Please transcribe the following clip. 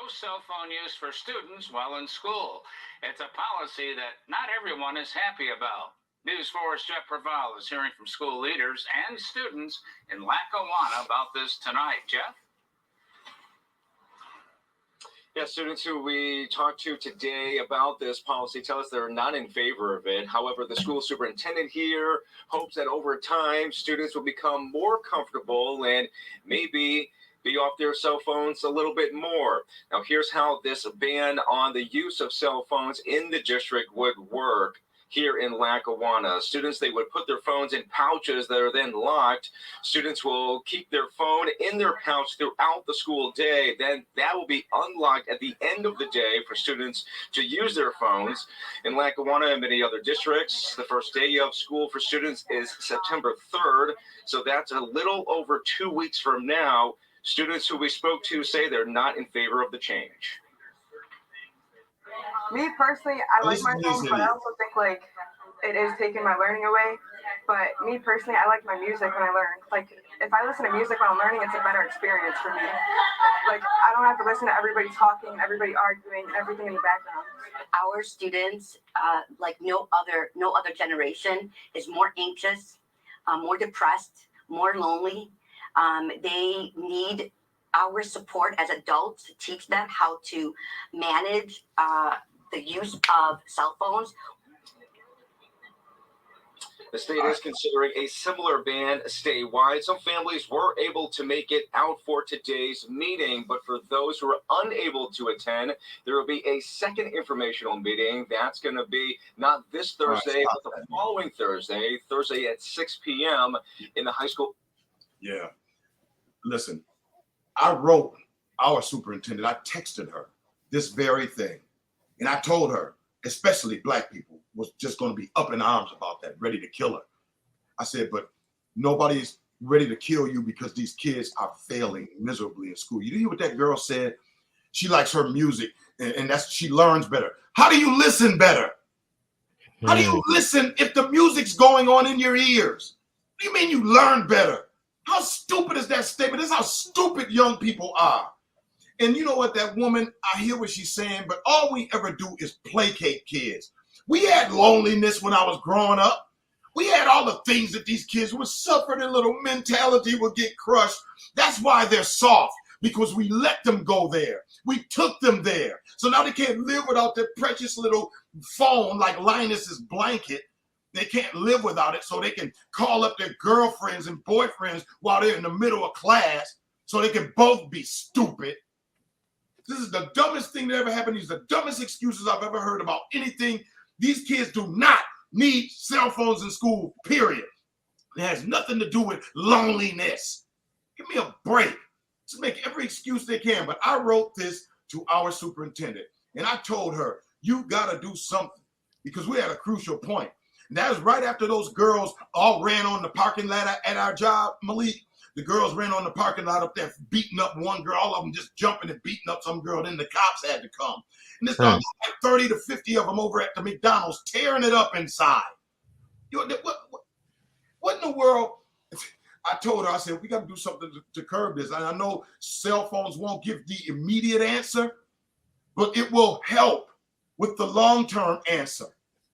no cell phone use for students while in school. It's a policy that not everyone is happy about. News 4's Jeff Preval is hearing from school leaders and students in Lackawanna about this tonight. Jeff? Yeah, students who we talked to today about this policy tell us they're not in favor of it. However, the school superintendent here hopes that over time, students will become more comfortable and maybe be off their cell phones a little bit more. Now, here's how this ban on the use of cell phones in the district would work. Here in Lackawanna, students, they would put their phones in pouches that are then locked. Students will keep their phone in their pouch throughout the school day. Then that will be unlocked at the end of the day for students to use their phones. In Lackawanna and many other districts, the first day of school for students is September 3rd. So that's a little over 2 weeks from now. Students who we spoke to say they're not in favor of the change. Me personally, I like my phone, but I also think like it is taking my learning away. But me personally, I like my music when I learn. Like if I listen to music when I'm learning, it's a better experience for me. Like I don't have to listen to everybody talking, everybody arguing, everything in the background. Our students, like no other generation, is more anxious, more depressed, more lonely. They need our support as adults to teach them how to manage the use of cell phones. The state is considering a similar ban statewide. Some families were able to make it out for today's meeting, but for those who are unable to attend, there will be a second informational meeting. That's going to be not this Thursday, but the following Thursday at 6 p.m. in the high school. Yeah. Listen, I wrote our superintendent, I texted her this very thing. And I told her, especially black people, was just going to be up in arms about that, ready to kill her. I said, but nobody's ready to kill you because these kids are failing miserably in school. You hear what that girl said? She likes her music and that's she learns better. How do you listen better? How do you listen if the music's going on in your ears? What do you mean you learn better? How stupid is that statement? This is how stupid young people are. And you know what, that woman, I hear what she's saying, but all we ever do is placate kids. We had loneliness when I was growing up. We had all the things that these kids would suffer, their little mentality would get crushed. That's why they're soft, because we let them go there. We took them there. So now they can't live without their precious little phone like Linus's blanket. They can't live without it, so they can call up their girlfriends and boyfriends while they're in the middle of class, so they can both be stupid. This is the dumbest thing that ever happened. These are the dumbest excuses I've ever heard about anything. These kids do not need cell phones in school, period. It has nothing to do with loneliness. Give me a break. Just make every excuse they can. But I wrote this to our superintendent, and I told her, you got to do something, because we're at a crucial point. And that was right after those girls all ran on the parking lot at our job, Malik. The girls ran on the parking lot up there, beating up one girl, all of them just jumping and beating up some girl. Then the cops had to come. And this like 30 to 50 of them over at the McDonald's, tearing it up inside. What in the world? I told her, I said, we got to do something to curb this. And I know cell phones won't give the immediate answer, but it will help with the long-term answer.